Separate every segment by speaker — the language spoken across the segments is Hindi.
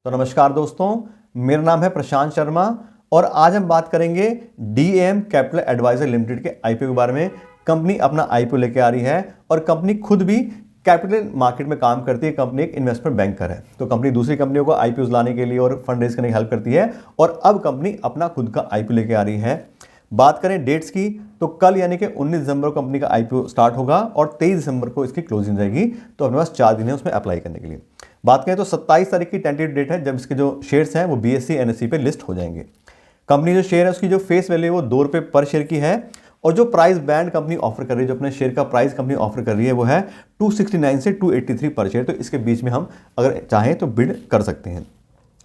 Speaker 1: तो नमस्कार दोस्तों, मेरा नाम है प्रशांत शर्मा और आज हम बात करेंगे डीएम कैपिटल एडवाइजर लिमिटेड के आईपीओ के बारे में। कंपनी अपना आईपीओ लेके आ रही है और कंपनी खुद भी कैपिटल मार्केट में काम करती है। कंपनी एक इन्वेस्टमेंट बैंकर है, तो कंपनी दूसरी कंपनियों को आईपीओ लाने के लिए और फंड रेज करने की हेल्प करती है और अब कंपनी अपना खुद का आईपीओ लेके आ रही है। बात करें डेट्स की तो कल यानी कि 19 दिसंबर को कंपनी का आईपीओ स्टार्ट होगा और 23 दिसंबर को इसकी क्लोजिंग रहेगी। तो अपने पास 4 दिन है उसमें अप्लाई करने के लिए। बात करें तो 27 तारीख की टेंटेटिव डेट है जब इसके जो शेयर्स हैं वो बीएसई एनएसई पे लिस्ट हो जाएंगे। कंपनी जो शेयर है उसकी जो फेस वैल्यू है वो ₹2 पर शेयर की है और जो प्राइस बैंड कंपनी ऑफर कर रही है, जो अपने शेयर का प्राइस कंपनी ऑफर कर रही है वो है 269 से 283 पर शेयर। तो इसके बीच में हम अगर चाहें तो बिड कर सकते हैं।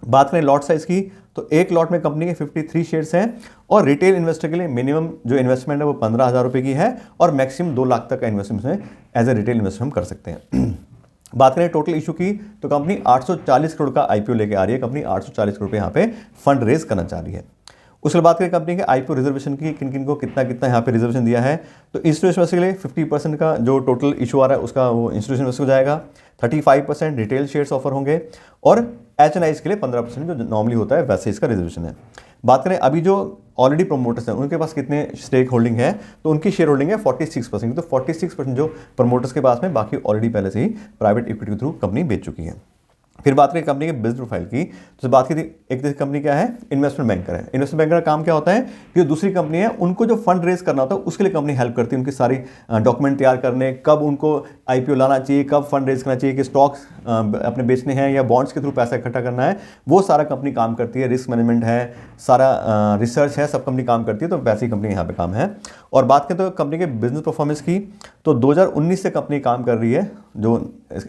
Speaker 1: बात करें लॉट साइज की तो एक लॉट में कंपनी के 53 शेयर्स हैं और रिटेल इन्वेस्टर के लिए मिनिमम जो इन्वेस्टमेंट है वो 15,000 रुपये की है और मैक्सिमम 2 लाख तक का इन्वेस्टमेंट में एज ए रिटेल इन्वेस्टर हम कर सकते हैं। बात करें टोटल इशू की तो कंपनी 840 करोड़ का आईपीओ लेके आ रही है। कंपनी 840 करोड़ पे यहाँ पे फंड रेज करना चाह रही है। उसके बाद करें कंपनी के आईपीओ रिजर्वेशन की, किन किन को कितना कितना यहाँ पे रिजर्वेशन दिया है। तो इंस्टीट्यूशन के लिए 50% का जो टोटल इशू आ रहा है उसका वो इंस्टीट्यूशन हो जाएगा। 35% रिटेल शेयर्स ऑफर होंगे और एचएनआईज के लिए 15% जो नॉर्मली होता है वैसे इसका रिजर्वेशन है। बात करें अभी जो ऑलरेडी प्रमोटर्स हैं उनके पास कितने स्टेक होल्डिंग है, तो उनकी शेयर होल्डिंग है 46%। तो 46% जो प्रमोटर्स के पास में, बाकी ऑलरेडी पहले से ही प्राइवेट इक्विटी के थ्रू कंपनी बेच चुकी है। फिर बात करें कंपनी के बिजनेस प्रोफाइल की तो बात की थी, एक कंपनी क्या है, इन्वेस्टमेंट बैंकर है। इन्वेस्टमेंट बैंकर का काम क्या होता है कि जो दूसरी कंपनी है उनको जो फंड रेज करना होता है उसके लिए कंपनी हेल्प करती है। उनकी सारी डॉक्यूमेंट तैयार करने, कब उनको आईपीओ लाना चाहिए, कब फंड रेज करना चाहिए, कि स्टॉक्स अपने बेचने हैं या बॉन्ड्स के थ्रू पैसा इकट्ठा करना है, वो सारा कंपनी काम करती है। रिस्क मैनेजमेंट है, सारा रिसर्च है, सब कंपनी काम करती है। तो वैसी कंपनी यहाँ पे काम है। और बात करें तो कंपनी के बिजनेस परफॉर्मेंस की तो 2019 से कंपनी काम कर रही है, जो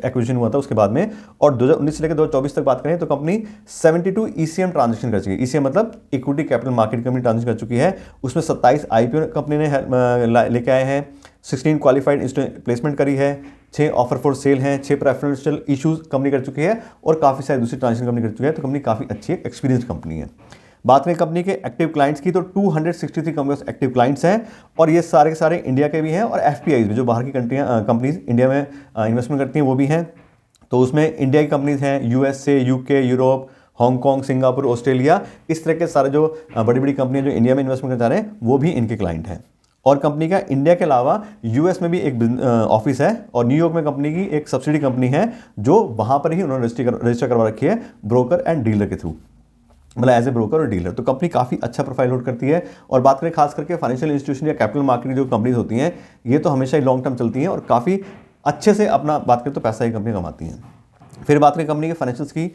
Speaker 1: एक्विजिशन हुआ था उसके बाद में, और 2019 से लेकर 2024 तक बात करें तो कंपनी 72 ईसीएम ट्रांजेक्शन कर चुकी है। ईसीएम मतलब equity capital market company transaction कर चुकी है। उसमें 27 आईपीओ कंपनी ने लेके आए हैं, 16 क्वालिफाइड प्लेसमेंट करी है, 6 ऑफर फॉर सेल हैं, 6 प्रेफरेंशियल इशूज कंपनी कर चुकी है और काफ़ी सारी दूसरी ट्रांजेक्शन कंपनी कर चुकी है। तो कंपनी काफ़ी अच्छी एक्सपीरियंस कंपनी है। बात करें कंपनी के एक्टिव क्लाइंट्स की तो 263 कंपनी एक्टिव क्लाइंट्स हैं और ये सारे के सारे इंडिया के भी हैं और एफपीआईज भी, जो बाहर की कंपनीज इंडिया में इन्वेस्टमेंट करती हैं वो भी हैं। तो उसमें इंडिया की कंपनीज हैं, USA, UK, Europe, Hong Kong, Singapore, Australia, इस तरह के सारे जो बड़ी बड़ी कंपनियां जो इंडिया में इन्वेस्टमेंट करना चाह रहे हैं वो भी इनके क्लाइंट हैं। और कंपनी का इंडिया के अलावा यूएस में भी एक ऑफिस है और न्यूयॉर्क में कंपनी की एक सब्सिडी कंपनी है जो वहाँ पर ही उन्होंने रजिस्टर करवा रखी है ब्रोकर एंड डीलर के थ्रू, मतलब एज ए ब्रोकर और डीलर। तो कंपनी काफ़ी अच्छा प्रोफाइल होल्ड करती है। और बात करें खास करके फाइनेंशियल इंस्टीट्यूशन या कैपिटल मार्केट जो कंपनीज होती हैं ये तो हमेशा ही लॉन्ग टर्म चलती हैं और काफ़ी अच्छे से अपना बात करें तो पैसा ही कंपनी कमाती हैं। फिर बात करें कंपनी के फाइनेंशियल्स की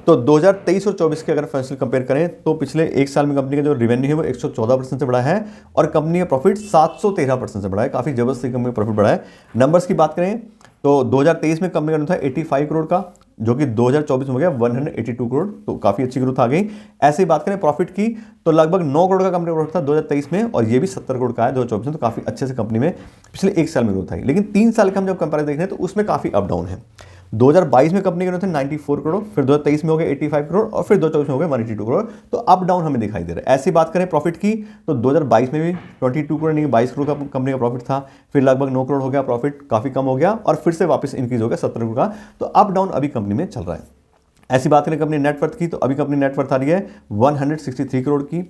Speaker 1: तो 2023 और 24 के अगर फाइनेंशियल कंपेयर करें तो पिछले एक साल में कंपनी का जो रेवेन्यू है वो 114% से बढ़ा है और कंपनी का प्रॉफिट 713% से बढ़ा है। काफ़ी जबरदस्त कंपनी का प्रॉफिट बढ़ा है। नंबर्स की बात करें तो 2023 में कंपनी का था 85 करोड़ का, जो कि 2024 में हो गया 182 करोड़, तो काफ़ी अच्छी ग्रोथ आ गई। ऐसे ही बात करें प्रॉफिट की तो लगभग 9 करोड़ का कंपनी प्रॉफिट था 2023 में और ये भी 70 करोड़ का है 2024 में। तो काफ़ी अच्छे से कंपनी में पिछले एक साल में ग्रोथ आई। लेकिन 3 साल का हम जब कंपेयर देख रहे हैं तो उसमें काफ़ी अप डाउन है। 2022 में कंपनी के थे 94 करोड़, फिर 2023 में हो गए 85 करोड़ और फिर 2024 में हो गए 182 करोड़। तो अप डाउन हमें दिखाई दे रहा है। ऐसी बात करें प्रॉफिट की तो 2022 में भी 22 करोड़ नहीं 22 करोड़ का कंपनी का प्रॉफिट था, फिर लगभग 9 करोड़ हो गया, प्रॉफिट काफ़ी कम हो गया और फिर से वापस इंक्रीज हो गया 70 करोड़ का। तो अप डाउन अभी कंपनी में चल रहा है। ऐसी बात करें कंपनी नेटवर्थ की तो अभी कंपनी नेटवर्थ आ रही है 163 करोड़ की।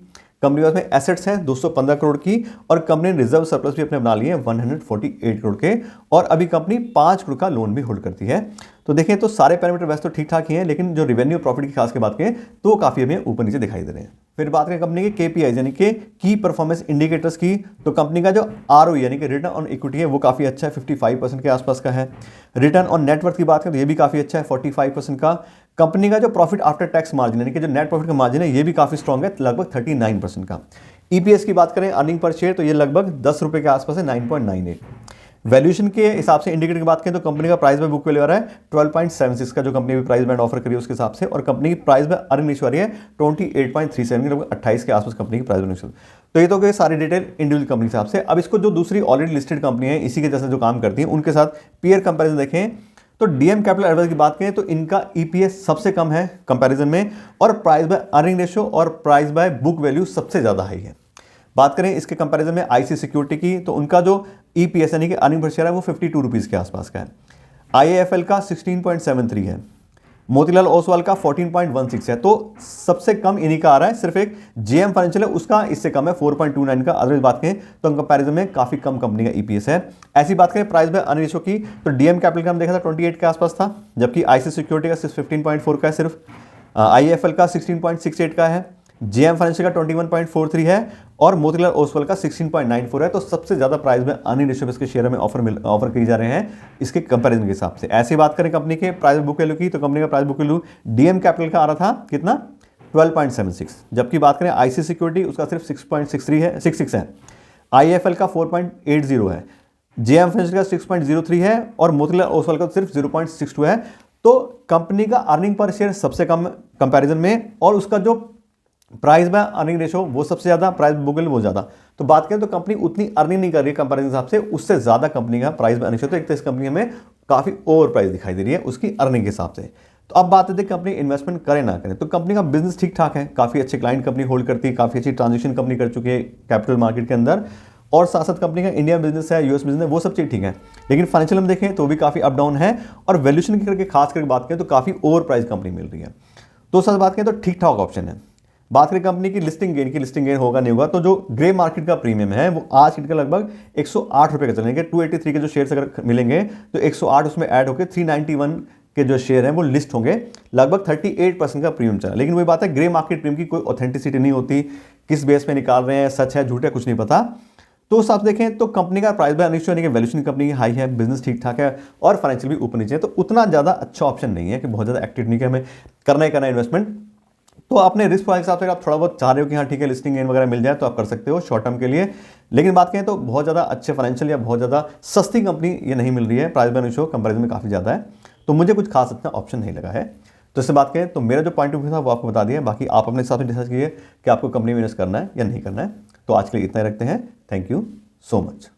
Speaker 1: कंपनी में एसेट्स हैं 215 करोड़ की और कंपनी ने रिजर्व सरप्लस भी अपने बना लिए हैं 148 करोड़ के और अभी कंपनी 5 करोड़ का लोन भी होल्ड करती है। तो देखें तो सारे पैरामीटर वैसे तो ठीक ठाक ही हैं, लेकिन जो रेवेन्यू प्रॉफिट की खास के बात करें तो वो काफ़ी हमें ऊपर नीचे दिखाई दे रहे हैं। फिर बात करें कंपनी के केपीआई यानी कि की परफॉर्मेंस इंडिकेटर्स की तो कंपनी का जो आरओ यानी कि रिटर्न ऑन इक्विटी है वो काफ़ी अच्छा है, 55% के आसपास का है। रिटर्न ऑन नेटवर्थ की बात करें तो ये भी काफ़ी अच्छा है, 45% का। कंपनी का जो प्रॉफिट आफ्टर टैक्स मार्जिन यानी कि जो नेट प्रॉफिट का मार्जिन है ये भी काफ़ी स्ट्रॉन्ग है, लगभग 39% का। ईपीएस की बात करें अर्निंग पर शेयर तो ये लगभग 10 रुपये के आसपास है, 9.98। वैल्यूएशन के हिसाब से इंडिकेटर की बात करें तो कंपनी का प्राइस बाय बुक वैल्यू आ रहा है 12.76 का, जो कंपनी भी प्राइस बैंड ऑफर करी है उसके हिसाब से, और कंपनी की प्राइस बाय अर्निंग रेशियो आ रही है 28.37, लगभग 28 के आसपास कंपनी की प्राइस रेशियो। तो ये तो गए सारी डिटेल इंडिविजुअल कंपनी के हिसाब से। अब इसको जो दूसरी ऑलरेडी लिस्टेड कंपनी है इसी के जैसे जो काम करती हैं उनके साथ पीयर कंपेरिजन देखें तो डीएम कैपिटल एडवाइजर की बात करें तो इनका ईपीएस सबसे कम है कंपैरिजन में और प्राइस बाय अर्निंग रेशियो और प्राइस बाय बुक वैल्यू सबसे ज़्यादा हाई है। बात करें इसके कंपैरिजन में आईसी सिक्योरिटी की तो उनका जो ईपीएस यानी कि अर्निंग पर शेयर है वो 52 रुपीज़ के आसपास का है। आईएएफएल का 16.73 है। मोतीलाल ओसवाल का 14.16 है, तो सबसे कम इन्हीं का आ रहा है। सिर्फ एक जेएम फाइनेंशियल है उसका इससे कम है 4.29 का। अदरवाइज बात करें तो कंपैरिजन में काफी कम कंपनी का ईपीएस है। ऐसी बात करें प्राइस में अर्निंग रेशियो की, तो डीएम कैपिटल का हम देखा था 28 के आसपास था, जबकि आईसी सिक्योरिटी का सिर्फ 15.4 का है, सिर्फ आईएफएल का 16.68 का है, जेएम फाइनेंशियल का 21.43 है और मोतीलाल ओसवाल का 16.94 है। तो सबसे ज्यादा प्राइस में अर्निंग रेशियो इसके शेयर में ऑफर किए जा रहे हैं इसके कंपैरिजन के हिसाब से। ऐसी बात करें कंपनी के प्राइस बुक वैल्यू की, तो कंपनी का price book value DM capital का आ रहा था कितना 12.76, जबकि बात करें आईसी सिक्योरिटी उसका सिर्फ 66 है, आईएफएल का 4.80 है, जेएम फाइनेंशियल का 6.03 है और मोतीलाल ओसवाल का सिर्फ 0.62 है। तो कंपनी का अर्निंग पर शेयर सबसे कम कंपैरिजन में और उसका जो प्राइस बाय अर्निंग रेशो वो सबसे ज्यादा, प्राइस बुक वैल्यू वो ज्यादा। तो बात करें तो कंपनी उतनी अर्निंग नहीं कर रही है कंपैरिजन हिसाब से, उससे ज्यादा कंपनी का प्राइस बाय अर्निंग रेशो। तो एक तो इस कंपनी में काफी ओवर प्राइस दिखाई दे रही है उसकी अर्निंग के हिसाब से। तो अब बात है कंपनी इन्वेस्टमेंट करे ना करें, तो कंपनी का बिजनेस ठीक ठाक है, काफी अच्छे क्लाइंट कंपनी होल्ड करती है, काफी अच्छी ट्रांजेक्शन कंपनी कर चुकी है कैपिटल मार्केट के अंदर, और साथ साथ कंपनी का इंडिया बिजनेस है, यूएस बिजनेस है, वो सब चीज ठीक है। लेकिन फाइनेंशियल हम देखें तो भी काफी अप डाउन है और वैल्यूएशन की करके खास करके बात करें तो काफी ओवर प्राइस कंपनी मिल रही है। तो साथ बात करें तो ठीक ठाक ऑप्शन है। बात करें कंपनी की लिस्टिंग गेन होगा नहीं होगा, तो जो ग्रे मार्केट का प्रीमियम है वो आज के लगभग 108 रुपए का चलेंगे। 283 के जो शेयर्स अगर मिलेंगे तो 108 उसमें ऐड होकर 391 के जो शेयर हैं वो लिस्ट होंगे, लगभग 38% का प्रीमियम चला। लेकिन वही बात है ग्रे मार्केट प्रीमियम की कोई ऑथेंटिसिटी नहीं होती, किस बेस पे निकाल रहे हैं, सच है झूठ है कुछ नहीं पता। तो उस हिसाब से देखें तो कंपनी का प्राइस बाय अर्निंग यानी कि वैल्यूएशन कंपनी की हाई है, बिजनेस ठीक ठाक है और फाइनेंशियल भी ऊपर नीचे है, तो उतना ज़्यादा अच्छा ऑप्शन नहीं है कि बहुत ज़्यादा एक्टिव नहीं कि हमें करना ही करना इन्वेस्टमेंट। तो अपने रिस्क प्रोफाइल के हिसाब से आप थोड़ा बहुत चाह रहे हो कि हाँ ठीक है लिस्टिंग गेन वगैरह मिल जाए तो आप कर सकते हो शॉर्ट टर्म के लिए। लेकिन बात करें तो बहुत ज़्यादा अच्छे फाइनेंशियल या बहुत ज़्यादा सस्ती कंपनी ये नहीं मिल रही है, प्राइस बाय अर्निंग कंपैरिजन में काफ़ी ज़्यादा है, तो मुझे कुछ खास इतना ऑप्शन नहीं लगा है। तो इससे बात करें तो मेरा जो पॉइंट ऑफ व्यू था वो आपको बता दिया, बाकी आप अपने हिसाब से डिसाइड कीजिए कि आपको कंपनी में इन्वेस्ट करना है या नहीं करना है। तो आज के लिए इतना ही रखते हैं, थैंक यू सो मच।